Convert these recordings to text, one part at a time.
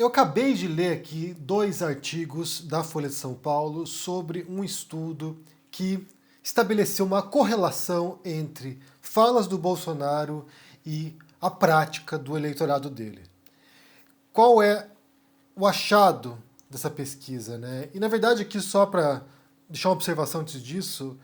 Eu acabei de ler aqui dois artigos da Folha de São Paulo sobre um estudo que estabeleceu uma correlação entre falas do Bolsonaro e a prática do eleitorado dele. Qual é o achado dessa pesquisa, né? E na verdade aqui só para deixar uma observação antes disso,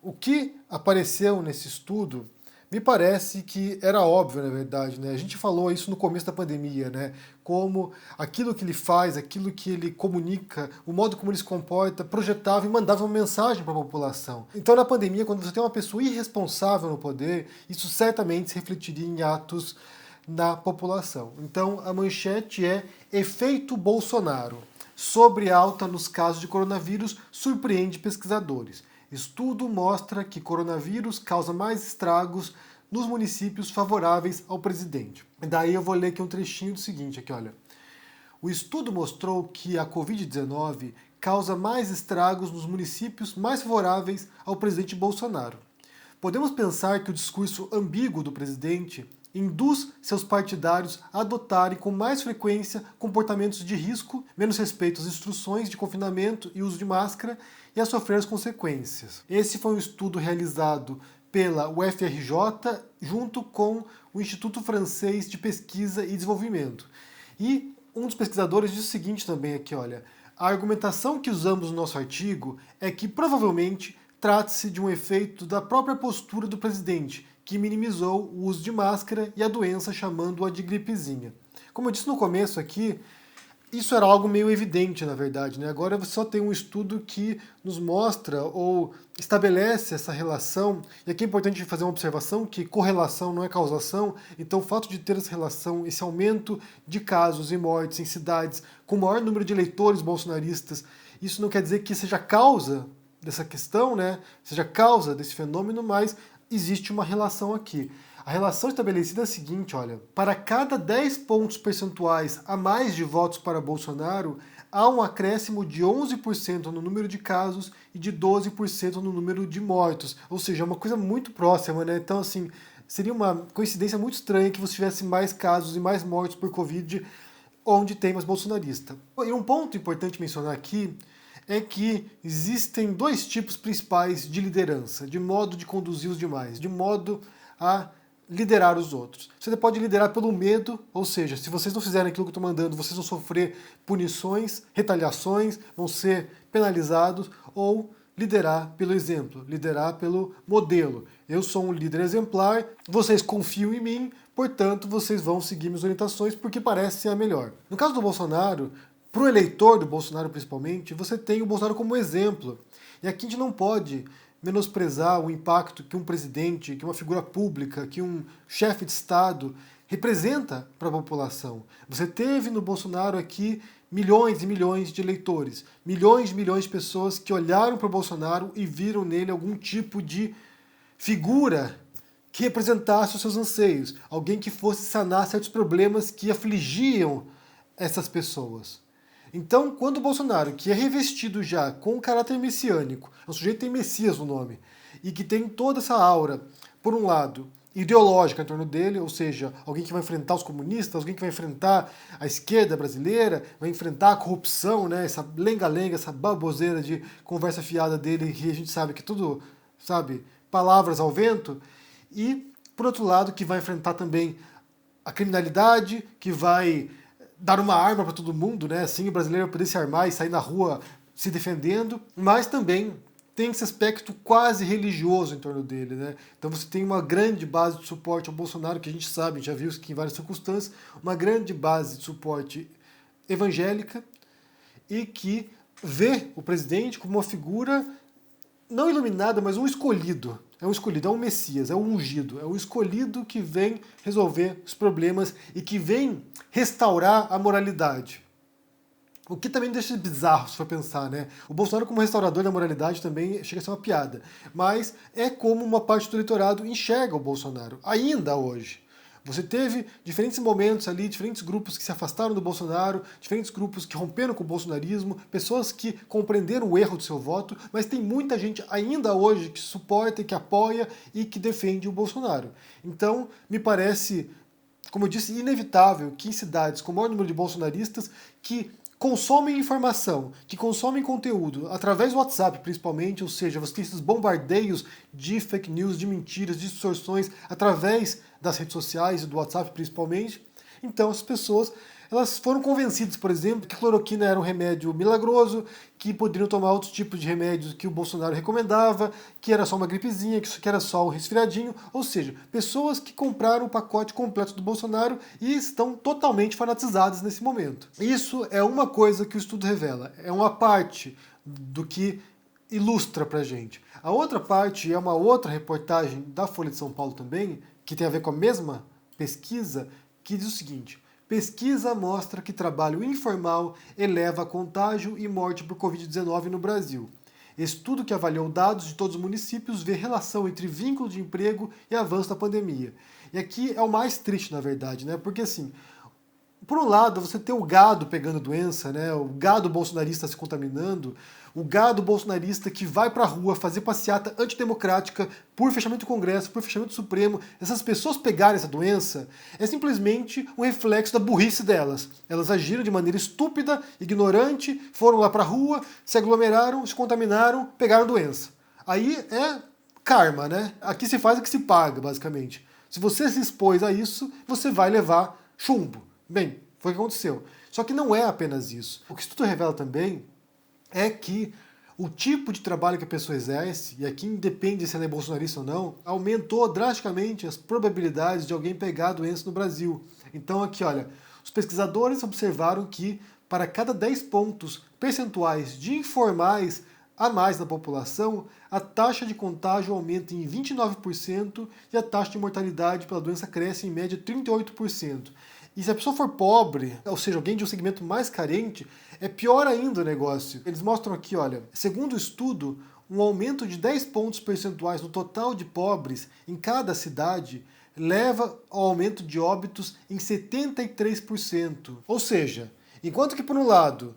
o que apareceu nesse estudo me parece que era óbvio, na verdade, né? A gente falou isso no começo da pandemia, né? Como aquilo que ele faz, aquilo que ele comunica, o modo como ele se comporta, projetava e mandava uma mensagem para a população. Então, na pandemia, quando você tem uma pessoa irresponsável no poder, isso certamente se refletiria em atos na população. Então, a manchete é efeito Bolsonaro. Sobre alta nos casos de coronavírus surpreende pesquisadores. Estudo mostra que coronavírus causa mais estragos nos municípios favoráveis ao presidente. E daí eu vou ler aqui um trechinho do seguinte, aqui, olha. O estudo mostrou que a Covid-19 causa mais estragos nos municípios mais favoráveis ao presidente Bolsonaro. Podemos pensar que o discurso ambíguo do presidente induz seus partidários a adotarem com mais frequência comportamentos de risco, menos respeito às instruções de confinamento e uso de máscara e a sofrer as consequências. Esse foi um estudo realizado pela UFRJ junto com o Instituto Francês de Pesquisa e Desenvolvimento. E um dos pesquisadores diz o seguinte também aqui, olha, a argumentação que usamos no nosso artigo é que provavelmente trata-se de um efeito da própria postura do presidente, que minimizou o uso de máscara e a doença chamando-a de gripezinha. Como eu disse no começo aqui, isso era algo meio evidente, na verdade, né? Agora você só tem um estudo que nos mostra ou estabelece essa relação, e aqui é importante fazer uma observação que correlação não é causação, então o fato de ter essa relação, esse aumento de casos e mortes em cidades com o maior número de eleitores bolsonaristas, isso não quer dizer que seja causa dessa questão, né? Seja causa desse fenômeno, mas existe uma relação aqui. A relação estabelecida é a seguinte, olha, para cada 10 pontos percentuais a mais de votos para Bolsonaro, há um acréscimo de 11% no número de casos e de 12% no número de mortos. Ou seja, é uma coisa muito próxima, né? Então, assim, seria uma coincidência muito estranha que você tivesse mais casos e mais mortos por Covid onde tem mais bolsonarista. E um ponto importante mencionar aqui é que existem dois tipos principais de liderança, de modo de conduzir os demais, de modo a liderar os outros. Você pode liderar pelo medo, ou seja, se vocês não fizerem aquilo que eu estou mandando, vocês vão sofrer punições, retaliações, vão ser penalizados, ou liderar pelo exemplo, liderar pelo modelo. Eu sou um líder exemplar, vocês confiam em mim, portanto vocês vão seguir minhas orientações porque parece ser a melhor. No caso do Bolsonaro, para o eleitor do Bolsonaro principalmente, você tem o Bolsonaro como exemplo. E aqui a gente não pode menosprezar o impacto que um presidente, que uma figura pública, que um chefe de Estado representa para a população. Você teve no Bolsonaro aqui milhões e milhões de eleitores, milhões e milhões de pessoas que olharam para o Bolsonaro e viram nele algum tipo de figura que representasse os seus anseios, alguém que fosse sanar certos problemas que afligiam essas pessoas. Então, quando o Bolsonaro, que é revestido já com um caráter messiânico, é um sujeito que tem Messias no nome, e que tem toda essa aura, por um lado, ideológica em torno dele, ou seja, alguém que vai enfrentar os comunistas, alguém que vai enfrentar a esquerda brasileira, vai enfrentar a corrupção, né, essa lenga-lenga, essa baboseira de conversa fiada dele, que a gente sabe que tudo, sabe, palavras ao vento, e, por outro lado, que vai enfrentar também a criminalidade, que vai dar uma arma para todo mundo, né? Assim o brasileiro vai poder se armar e sair na rua se defendendo, mas também tem esse aspecto quase religioso em torno dele, né? Então você tem uma grande base de suporte ao Bolsonaro, que a gente sabe, a gente já viu isso aqui em várias circunstâncias, uma grande base de suporte evangélica e que vê o presidente como uma figura não iluminada, mas um escolhido. É um escolhido, é um Messias, é um ungido, é um escolhido que vem resolver os problemas e que vem restaurar a moralidade. O que também deixa bizarro, se for pensar, né? O Bolsonaro como restaurador da moralidade também chega a ser uma piada. Mas é como uma parte do eleitorado enxerga o Bolsonaro, ainda hoje. Você teve diferentes momentos ali, diferentes grupos que se afastaram do Bolsonaro, diferentes grupos que romperam com o bolsonarismo, pessoas que compreenderam o erro do seu voto, mas tem muita gente ainda hoje que suporta, que apoia e que defende o Bolsonaro. Então, me parece como eu disse, inevitável que em cidades com o maior número de bolsonaristas que consomem informação, que consomem conteúdo, através do WhatsApp principalmente, ou seja, você tem esses bombardeios de fake news, de mentiras, de distorções, através das redes sociais e do WhatsApp principalmente. Então as pessoas elas foram convencidas, por exemplo, que a cloroquina era um remédio milagroso, que poderiam tomar outros tipos de remédios que o Bolsonaro recomendava, que era só uma gripezinha, que era só um resfriadinho. Ou seja, pessoas que compraram o pacote completo do Bolsonaro e estão totalmente fanatizadas nesse momento. Isso é uma coisa que o estudo revela, é uma parte do que ilustra pra gente. A outra parte é uma outra reportagem da Folha de São Paulo também, que tem a ver com a mesma pesquisa, que diz o seguinte: pesquisa mostra que trabalho informal eleva contágio e morte por Covid-19 no Brasil. Estudo que avaliou dados de todos os municípios vê relação entre vínculo de emprego e avanço da pandemia. E aqui é o mais triste, na verdade, né? Porque assim, por um lado, você tem o gado pegando doença, né? O gado bolsonarista se contaminando, o gado bolsonarista que vai pra rua fazer passeata antidemocrática por fechamento do Congresso, por fechamento do Supremo. Essas pessoas pegarem essa doença é simplesmente um reflexo da burrice delas. Elas agiram de maneira estúpida, ignorante, foram lá pra rua, se aglomeraram, se contaminaram, pegaram doença. Aí é karma, né? Aqui se faz o que se paga, basicamente. Se você se expôs a isso, você vai levar chumbo. Bem, foi o que aconteceu. Só que não é apenas isso. O que o estudo revela também é que o tipo de trabalho que a pessoa exerce, e aqui independe se ela é bolsonarista ou não, aumentou drasticamente as probabilidades de alguém pegar a doença no Brasil. Então aqui, olha, os pesquisadores observaram que para cada 10 pontos percentuais de informais a mais na população, a taxa de contágio aumenta em 29% e a taxa de mortalidade pela doença cresce em média 38%. E se a pessoa for pobre, ou seja, alguém de um segmento mais carente, é pior ainda o negócio. Eles mostram aqui, olha, segundo o estudo, um aumento de 10 pontos percentuais no total de pobres em cada cidade leva ao aumento de óbitos em 73%. Ou seja, enquanto que por um lado,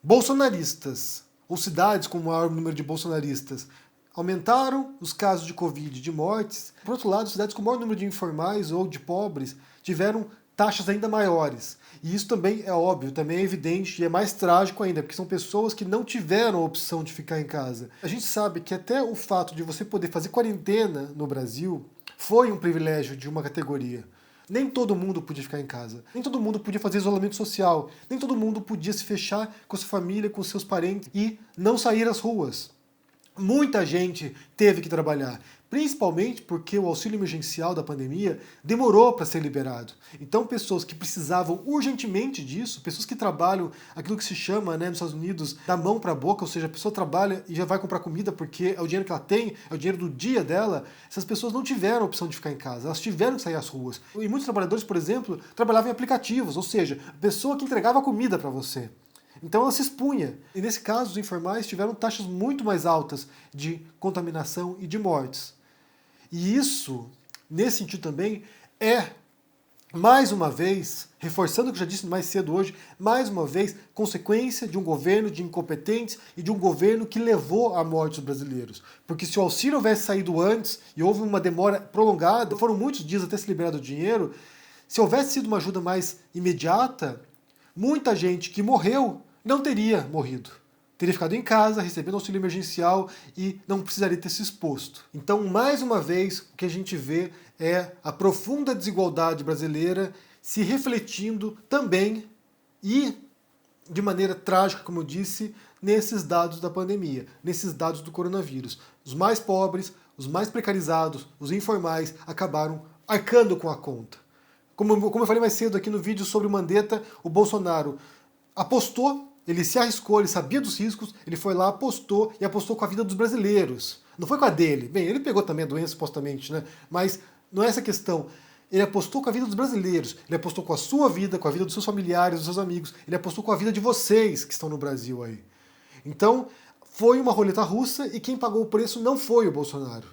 bolsonaristas, ou cidades com maior número de bolsonaristas, aumentaram os casos de Covid, de mortes, por outro lado, cidades com maior número de informais ou de pobres tiveram taxas ainda maiores. E isso também é óbvio, também é evidente e é mais trágico ainda, porque são pessoas que não tiveram a opção de ficar em casa. A gente sabe que até o fato de você poder fazer quarentena no Brasil foi um privilégio de uma categoria. Nem todo mundo podia ficar em casa, nem todo mundo podia fazer isolamento social, nem todo mundo podia se fechar com a sua família, com seus parentes e não sair às ruas. Muita gente teve que trabalhar, principalmente porque o auxílio emergencial da pandemia demorou para ser liberado. Então pessoas que precisavam urgentemente disso, pessoas que trabalham aquilo que se chama, né, nos Estados Unidos, da mão para a boca, ou seja, a pessoa trabalha e já vai comprar comida porque é o dinheiro que ela tem, é o dinheiro do dia dela, essas pessoas não tiveram a opção de ficar em casa, elas tiveram que sair às ruas. E muitos trabalhadores, por exemplo, trabalhavam em aplicativos, ou seja, a pessoa que entregava comida para você. Então ela se expunha. E nesse caso, os informais tiveram taxas muito mais altas de contaminação e de mortes. E isso, nesse sentido também, é, mais uma vez, reforçando o que eu já disse mais cedo hoje, mais uma vez, consequência de um governo de incompetentes e de um governo que levou à morte dos brasileiros. Porque se o auxílio houvesse saído antes e houve uma demora prolongada, foram muitos dias até se liberar o dinheiro, se houvesse sido uma ajuda mais imediata, muita gente que morreu não teria morrido. Teria ficado em casa, recebendo auxílio emergencial e não precisaria ter se exposto. Então, mais uma vez, o que a gente vê é a profunda desigualdade brasileira se refletindo também e de maneira trágica, como eu disse, nesses dados da pandemia, nesses dados do coronavírus. Os mais pobres, os mais precarizados, os informais acabaram arcando com a conta. Como eu falei mais cedo aqui no vídeo sobre o Mandetta, o Bolsonaro apostou, ele se arriscou, ele sabia dos riscos, ele foi lá, apostou e apostou com a vida dos brasileiros. Não foi com a dele. Bem, ele pegou também a doença, supostamente, né? Mas não é essa a questão. Ele apostou com a vida dos brasileiros, ele apostou com a sua vida, com a vida dos seus familiares, dos seus amigos, ele apostou com a vida de vocês que estão no Brasil aí. Então, foi uma roleta russa e quem pagou o preço não foi o Bolsonaro.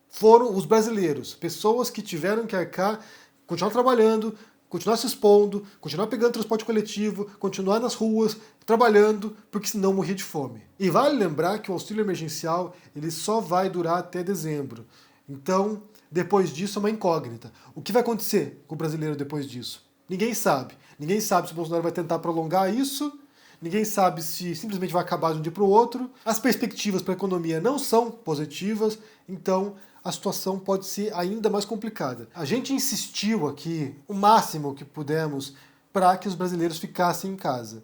Foram os brasileiros, pessoas que tiveram que arcar, continuar trabalhando, continuar se expondo, continuar pegando transporte coletivo, continuar nas ruas, trabalhando, porque senão morria de fome. E vale lembrar que o auxílio emergencial ele só vai durar até dezembro. Então, depois disso é uma incógnita. O que vai acontecer com o brasileiro depois disso? Ninguém sabe. Ninguém sabe se o Bolsonaro vai tentar prolongar isso, ninguém sabe se simplesmente vai acabar de um dia para o outro. As perspectivas para a economia não são positivas, então a situação pode ser ainda mais complicada. A gente insistiu aqui o máximo que pudemos para que os brasileiros ficassem em casa,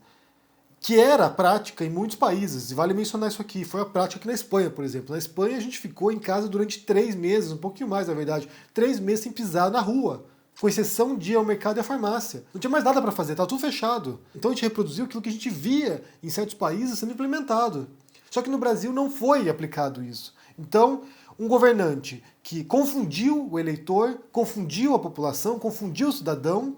que era a prática em muitos países, e vale mencionar isso aqui, foi a prática aqui na Espanha, por exemplo. Na Espanha a gente ficou em casa durante 3 meses, um pouquinho mais na verdade, 3 meses sem pisar na rua, com exceção de ir ao mercado e à farmácia. Não tinha mais nada para fazer, estava tudo fechado. Então a gente reproduziu aquilo que a gente via em certos países sendo implementado. Só que no Brasil não foi aplicado isso. Então, um governante que confundiu o eleitor, confundiu a população, confundiu o cidadão,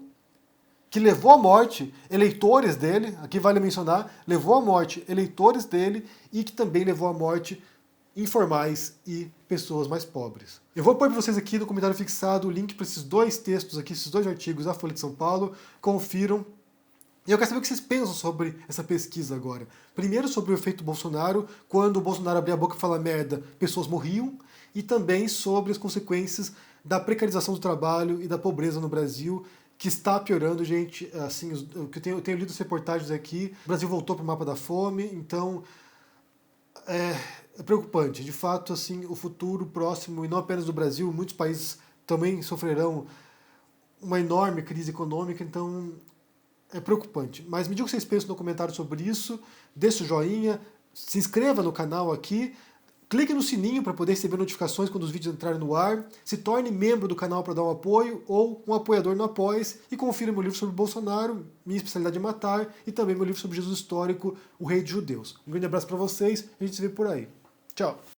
que levou à morte eleitores dele, aqui vale mencionar, levou à morte eleitores dele e que também levou à morte informais e pessoas mais pobres. Eu vou pôr para vocês aqui no comentário fixado o link para esses 2 textos aqui, esses 2 artigos da Folha de São Paulo, confiram. E eu quero saber o que vocês pensam sobre essa pesquisa agora. Primeiro sobre o efeito Bolsonaro, quando o Bolsonaro abria a boca e falava merda, pessoas morriam, e também sobre as consequências da precarização do trabalho e da pobreza no Brasil, que está piorando, gente. Assim, eu tenho lido as reportagens aqui, o Brasil voltou para o mapa da fome, então é preocupante. De fato, assim, o futuro próximo, e não apenas do Brasil, muitos países também sofrerão uma enorme crise econômica, então é preocupante. Mas me diga o que vocês pensam no comentário sobre isso, deixe o joinha, se inscreva no canal aqui, clique no sininho para poder receber notificações quando os vídeos entrarem no ar, se torne membro do canal para dar um apoio ou um apoiador no Apoia-se e confira meu livro sobre Bolsonaro, Minha Especialidade é Matar, e também meu livro sobre Jesus Histórico, O Rei de Judeus. Um grande abraço para vocês, a gente se vê por aí. Tchau!